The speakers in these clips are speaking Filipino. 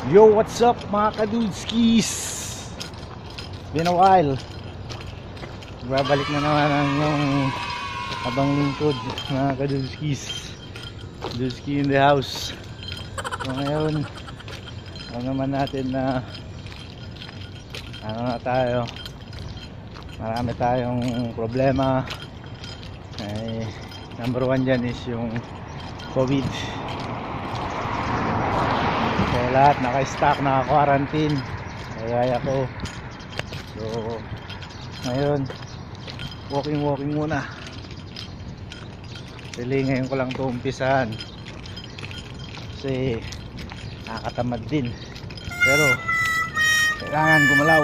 Yo, what's up mga kadudskis? Been a while. Babalik na naman ang yung abang lingkod mga kadudskis. Dudski in the house. So ngayon, alam naman natin na ano na tayo, marami tayong problema. Ay, number one dyan is yung COVID. Kaya lahat naka-stock, naka-quarantine, kaya ko. So ngayon walking muna. Actually ngayon ko lang ito umpisahan kasi nakakatamad din, pero kailangan gumalaw.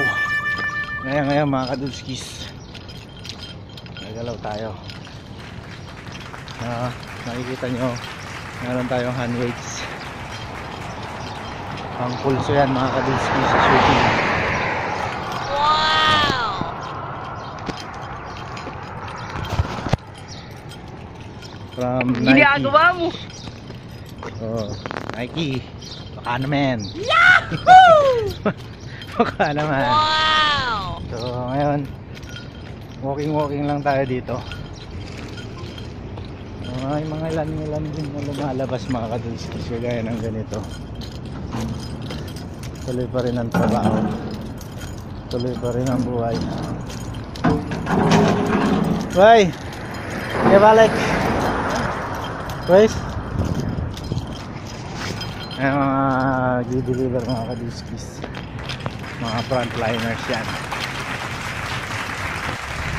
Ngayon mga kadudskis, nagalaw tayo. Nakikita nyo meron tayong hand weights, pang pulso yan mga kadudskis sa shooting. Wow! From Nike. Ginagawa mo! Oh, Nike, baka naman. Yahoo! Baka naman. Wow! So ngayon walking lang tayo dito. May mga ilan din na lumalabas mga kadudskis kagaya ng ganito. Tuloy pa rin ang trabaho, tuloy pa rin ang buhay. Bye! Okay, balik! Guys, ay mga i-deliver mga kadudskis, mga frontliners yan.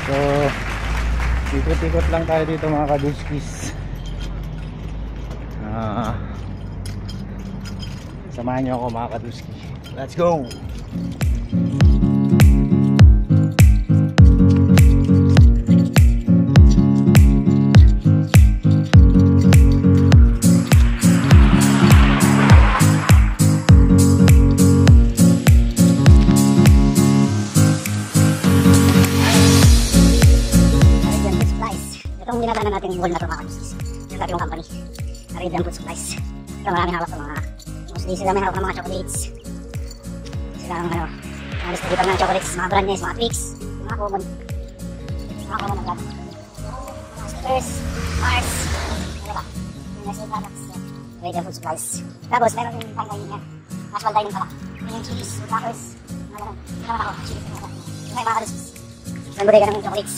So ikot-ikot lang tayo dito mga kadudskis. Samahan nyo ako mga kadudski. Let's go! Itong dinadaanan natin yung wall na ito mga kadudskis, yung dati yung company, Arabian Food Supplies. Ito maraming hawak ito mga, mostly sila may hawak ng mga chocolates. Sila ang mga distributor ng chocolates, mga brand names, mga Twix, mga common na brand, mga stickers, Mars, ano ba, yung nasa products, Arabian Food Supplies. Tapos meron yung fine dining yan, casual dining pala, yung cheese, crackers, mga ganun. Ito naman ako, cheese, mga kadudskis. Isang bodega ng chocolates.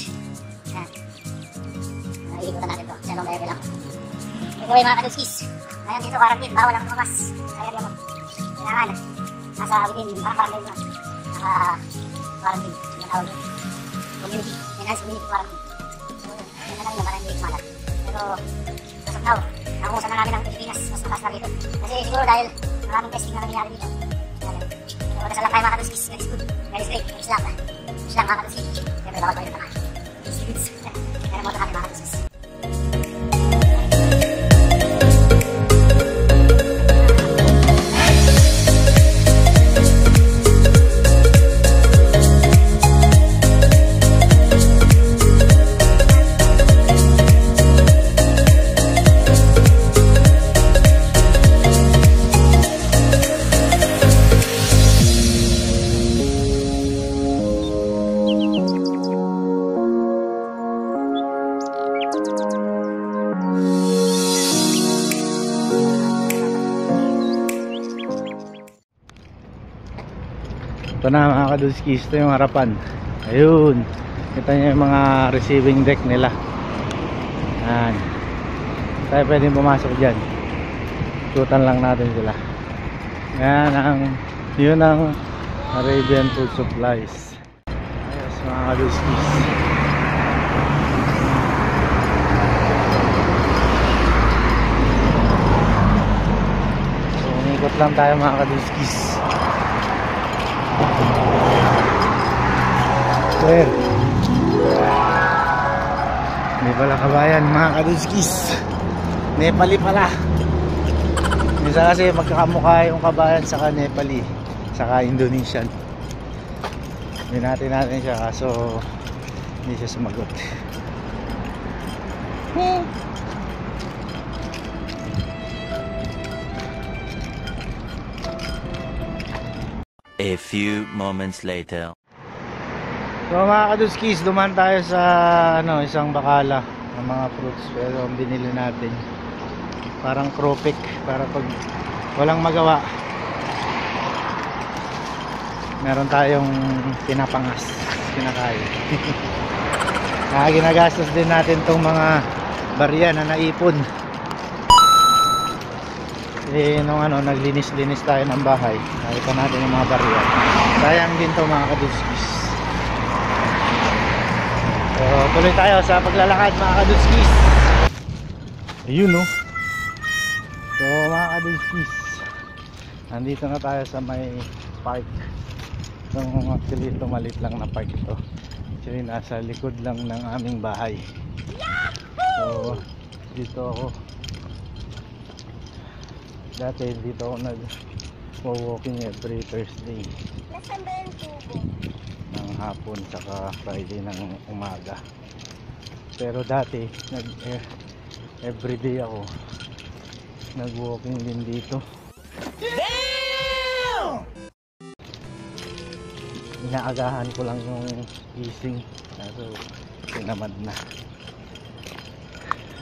Ikikutan natin ito, siya nung kaya lang. Ito ay mga kadudskis, ngayon dito quarantine, bawal ang lumabas. Kaya rin mo, kailangan nasa within, parang din lang, naka quarantine, yung tawag yun, community, enhanced community quarantine. So yun na lang yun, parang hindi kumalat. Pero as of now, nakukusan na namin ang Pilipinas, mas mataas na rito. Kasi siguro dahil maraming testing na nangyayari dito. Kaya dasal lang tayo mga kadudskis, God is good, God is great, Islam mga kadudskis. Siyempre bawal tayo ng tama. Kaya mo ito kami mga kadudskis. Ito na mga kadudskis, ito yung harapan. Ayun, kita nyo yung mga receiving deck nila. Ayan, tayo pwedeng pumasok dyan, ikutan lang natin sila. Ayan, yun ang Arabian Food Supplies. Ayos mga kadudskis. So umikot lang tayo mga kadudskis. Sir, hindi pala kabayan mga kadudskis, Nepali pala. Minsan kasi magkakamukha yung kabayan saka Nepali saka Indonesian. Binati natin siya kaso hindi siya sumagot. A few moments later. So mga kadudskis, dumaan tayo sa isang bakala ng mga fruits, pero ang binili natin parang cropek para pag walang magawa meron tayong pinapangas, kinakain. Ginagastos din natin tong mga barya na naipon. Nung naglinis-linis tayo ng bahay, nakita natin yung mga barya. Sayang din to mga kadudskis. So tuloy tayo sa paglalakad mga kadudskis. Ayun no. So mga kadudskis, nandito na tayo sa may park. So actually ito maliit lang na park ito. Actually nasa likod lang ng aming bahay. So dito ako. Dati dito ako nag-walking every Thursday ng hapon saka Friday ng umaga. Pero dati everyday ako nag-walking din dito. Inaagahan ko lang yung gising, so tinamad na.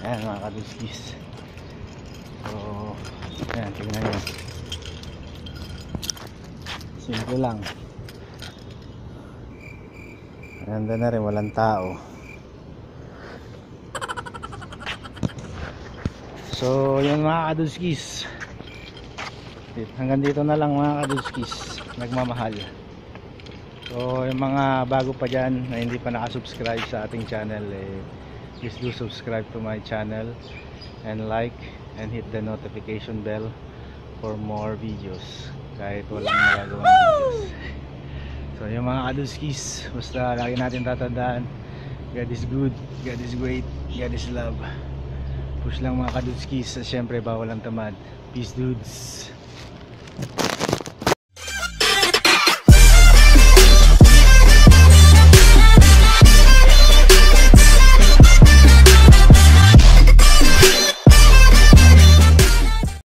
Ayan mga kadudskis. So ayan, tingnan nyo, simple lang. Ganda na rin, walang tao. So yun mga kadudskis, hanggang dito na lang mga kadudskis, nagmamahal. So yung mga bago pa dyan na hindi pa nakasubscribe sa ating channel, please do subscribe to my channel and like and hit the notification bell for more videos kahit walang magagawang videos. So yung mga kadudskis, basta lagi natin tatandaan, God is good, God is great, God is love. Push lang mga kadudskis, at syempre bawal ang tamad. Peace dudes.